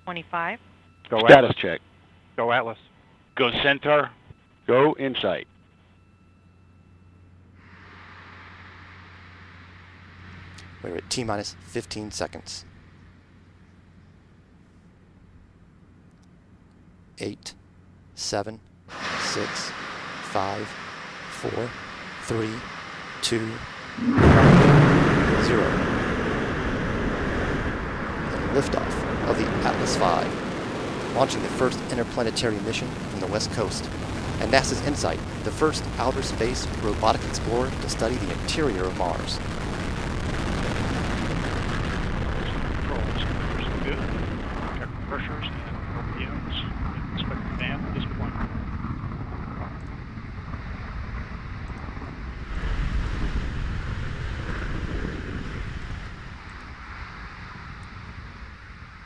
25. Go Status Atlas. check. Go Atlas. Go Centaur. Go InSight. We're at T-minus 15 seconds. 8, 7, 6, 5, 4, 3, 2, 0. And liftoff of the Atlas V, launching the first interplanetary mission from the West Coast, and NASA's InSight, the first outer space robotic explorer to study the interior of Mars. Controls. First good. Check the pressures and RPMs. Expect the band at this point.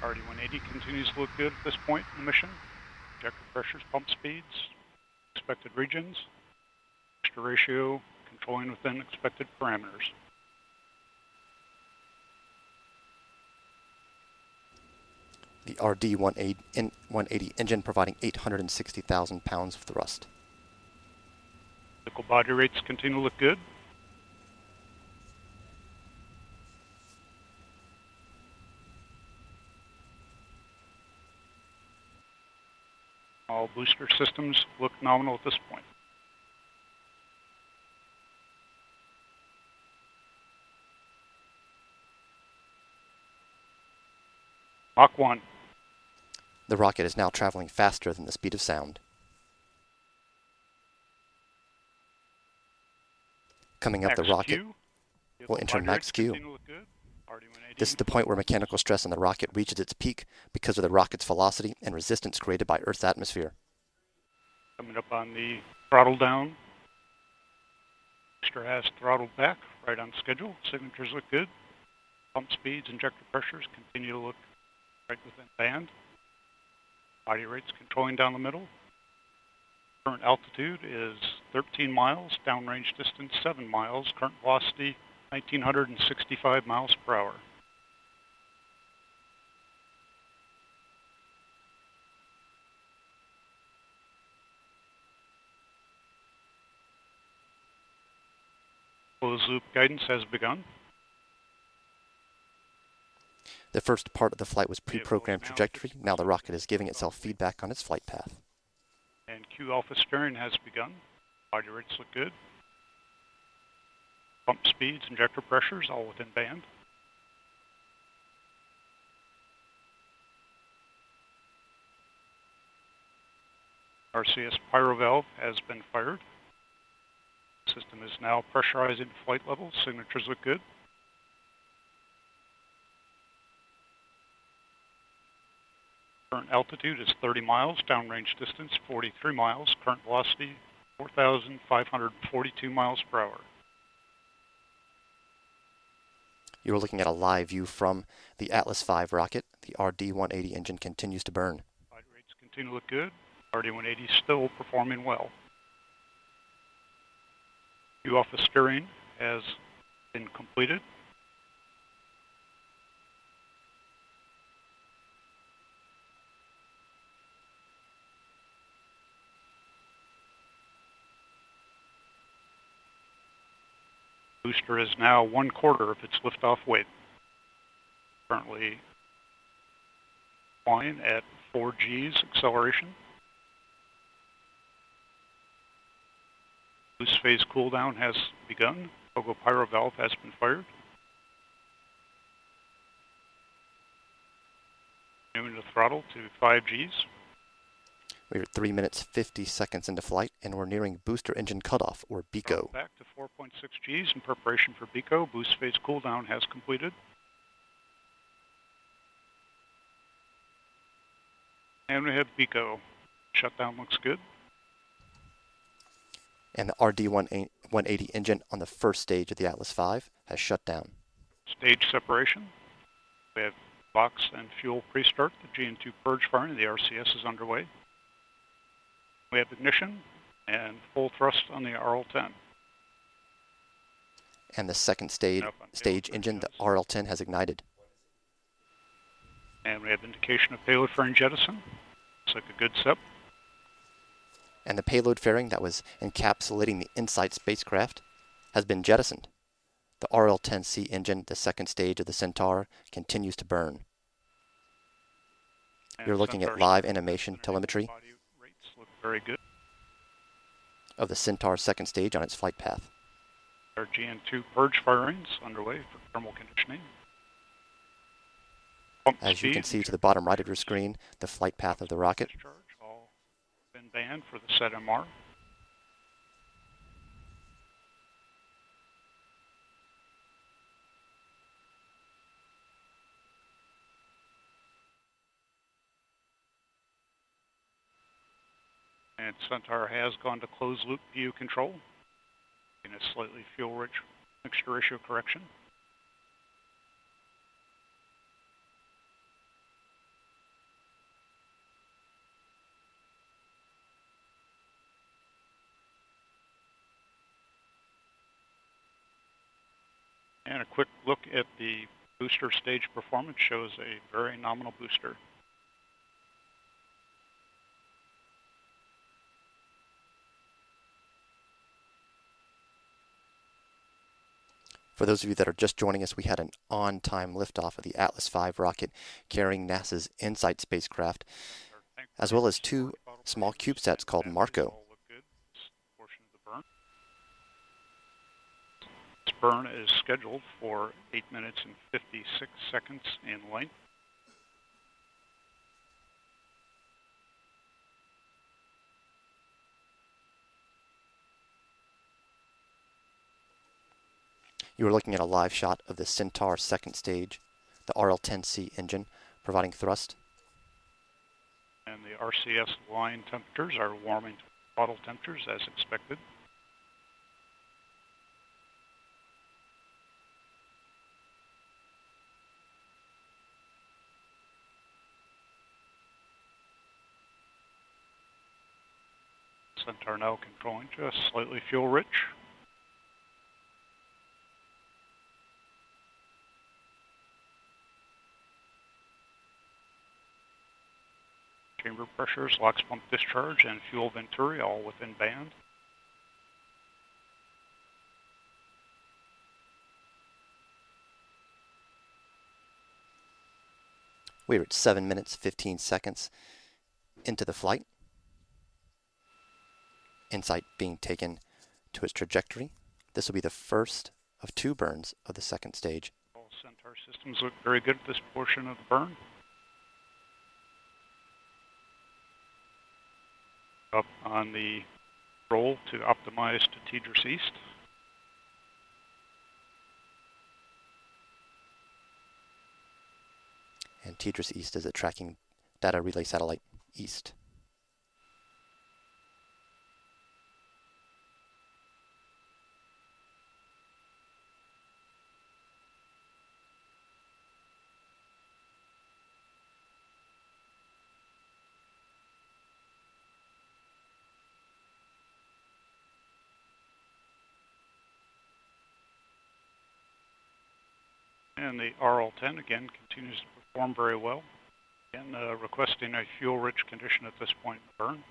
RD-180 continues to look good at this point in the mission. Injector pressures, pump speeds, expected regions, extra ratio, controlling within expected parameters. The RD-180 engine providing 860,000 pounds of thrust. Vehicle body rates continue to look good. All booster systems look nominal at this point. Mach 1. The rocket is now traveling faster than the speed of sound. Coming up, the rocket will enter max Q. This is the point where mechanical stress on the rocket reaches its peak because of the rocket's velocity and resistance created by Earth's atmosphere. Coming up on the throttle down. Booster has throttled back, right on schedule. Signatures look good. Pump speeds, injector pressures continue to look right within band. Body rates controlling down the middle. Current altitude is 13 miles, downrange distance 7 miles, current velocity 1,965 miles per hour. Closed loop guidance has begun. The first part of the flight was pre-programmed trajectory. Now the rocket is giving itself feedback on its flight path. And Q alpha steering has begun. Body rates look good. Pump speeds, injector pressures, all within band. RCS pyro valve has been fired. System is now pressurizing flight levels. Signatures look good. Current altitude is 30 miles, downrange distance 43 miles, current velocity 4,542 miles per hour. You're looking at a live view from the Atlas V rocket. The RD-180 engine continues to burn. Body rates continue to look good. RD-180 still performing well. Q alpha steering has been completed. Booster is now 1/4 of its liftoff weight. Currently flying at 4 G's acceleration. Boost phase cooldown has begun. Pogo pyro valve has been fired. Moving the throttle to 5 G's. We're at 3 minutes 50 seconds into flight, and we're nearing booster engine cutoff, or BECO. Back to 4.6 G's in preparation for BECO. Boost phase cooldown has completed. And we have BECO. Shutdown looks good. And the RD-180 engine on the first stage of the Atlas V has shut down. Stage separation. We have box and fuel pre-start. The GN2 purge firing of the RCS is underway. We have ignition and full thrust on the RL-10. And the second stage engine, the RL-10, has ignited. And we have indication of payload fairing jettison. Looks like a good step. And the payload fairing that was encapsulating the InSight spacecraft has been jettisoned. The RL-10C engine, the second stage of the Centaur, continues to burn. And You're looking at live animation telemetry body rates look very good. of the Centaur second stage on its flight path. Our GN2 purge firings underway for thermal conditioning. Pump As you speed can see to the bottom right of your screen, the flight path of the rocket. discharge all been banned for the set MR. And Centaur has gone to closed loop PU control in a slightly fuel-rich mixture ratio correction. And a quick look at the booster stage performance shows a very nominal booster. For those of you that are just joining us, we had an on-time liftoff of the Atlas V rocket carrying NASA's InSight spacecraft, as well as two small CubeSats called MarCO. This burn is scheduled for 8 minutes and 56 seconds in length. You are looking at a live shot of the Centaur second stage, the RL-10C engine providing thrust. And the RCS line temperatures are warming to throttle temperatures as expected. Centaur now controlling just slightly fuel rich. Chamber pressures, LOX pump discharge, and fuel venturi all within band. We are at 7 minutes, 15 seconds into the flight. InSight being taken to its trajectory. This will be the first of two burns of the second stage. All Centaur systems look very good at this portion of the burn. Up on the roll to optimize to Tidris East. And Tidris East is a tracking data relay satellite east. And the RL-10 again continues to perform very well. Again, requesting a fuel-rich condition at this point in the burn.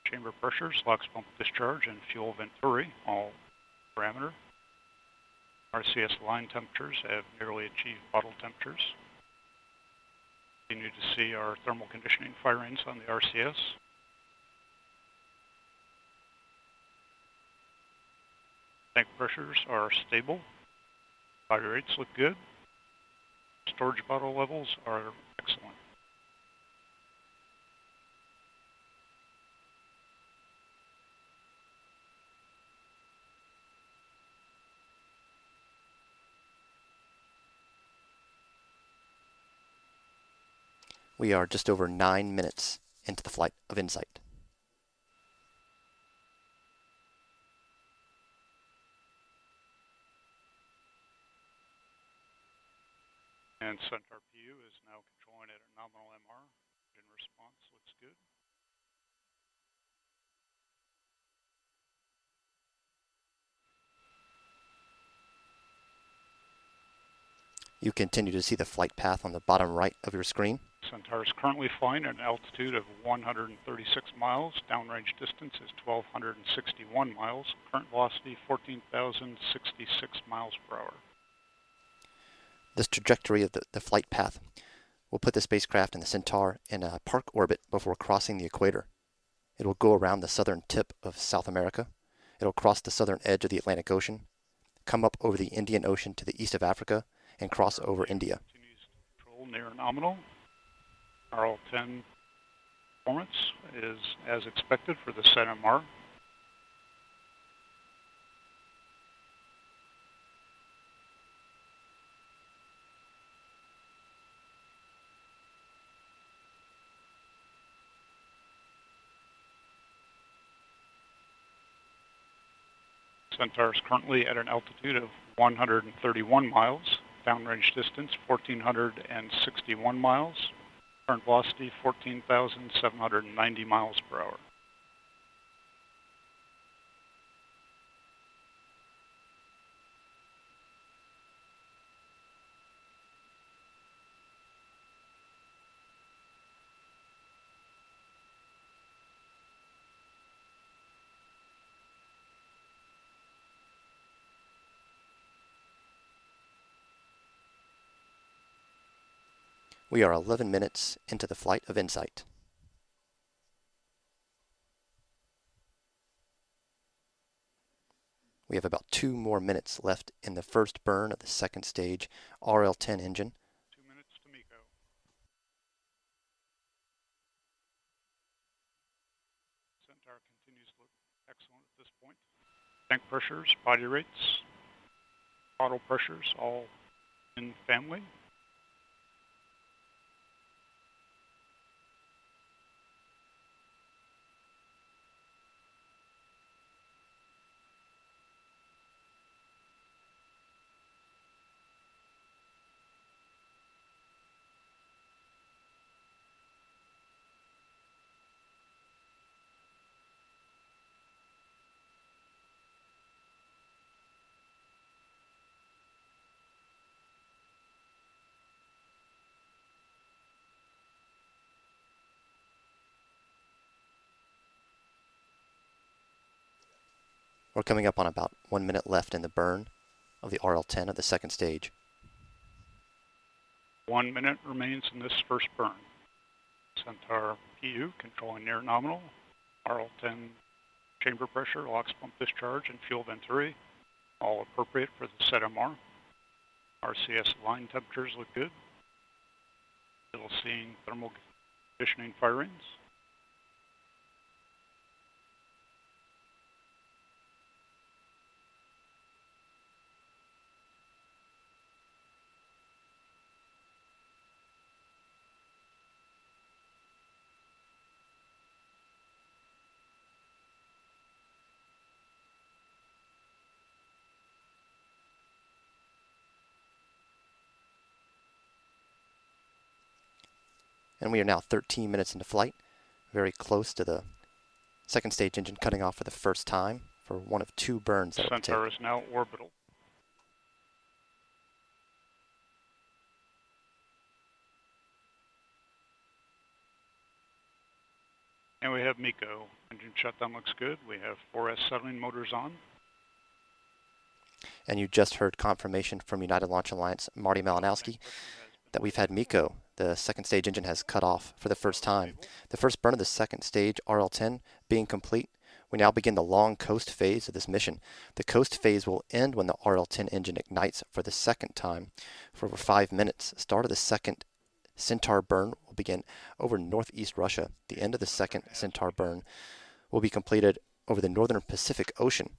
Chamber pressures, LOX pump discharge, and fuel venturi, all parameter. RCS line temperatures have nearly achieved bottle temperatures. Continue to see our thermal conditioning firings on the RCS. Tank pressures are stable. Body rates look good. Storage bottle levels are excellent. We are just over 9 minutes into the flight of InSight. And Centaur PU is now controlling at a nominal MR. Engine response looks good. You continue to see the flight path on the bottom right of your screen. Centaur is currently flying at an altitude of 136 miles. Downrange distance is 1,261 miles. Current velocity 14,066 miles per hour. This trajectory of the flight path will put the spacecraft and the Centaur in a park orbit before crossing the equator. It will go around the southern tip of South America. It will cross the southern edge of the Atlantic Ocean, come up over the Indian Ocean to the east of Africa, and cross over India. Continues to control near nominal. RL-10 performance is as expected for the SETMR. Centaur is currently at an altitude of 131 miles. Downrange distance 1,461 miles. Current velocity 14,790 miles per hour. We are 11 minutes into the flight of InSight. We have about 2 more minutes left in the first burn of the second stage RL-10 engine. 2 minutes to MECO. Centaur continues to look excellent at this point. Tank pressures, body rates, throttle pressures, all in family. We're coming up on about 1 minute left in the burn of the RL-10 of the second stage. 1 minute remains in this first burn. Centaur PU controlling near nominal. RL-10 chamber pressure, LOX pump discharge, and fuel venturi, all appropriate for the SETMR. RCS line temperatures look good. Still seeing thermal conditioning firings. And we are now 13 minutes into flight, very close to the second stage engine cutting off for the first time for one of 2 burns that it will take. Centaur is now orbital. And we have MECO. Engine shutdown looks good. We have 4S settling motors on. And you just heard confirmation from United Launch Alliance Marty Malinowski that we've had MECO. The second stage engine has cut off for the first time. The first burn of the second stage RL-10 being complete, we now begin the long coast phase of this mission. The coast phase will end when the RL-10 engine ignites for the second time for over 5 minutes. Start of the second Centaur burn will begin over northeast Russia. The end of the second Centaur burn will be completed over the northern Pacific Ocean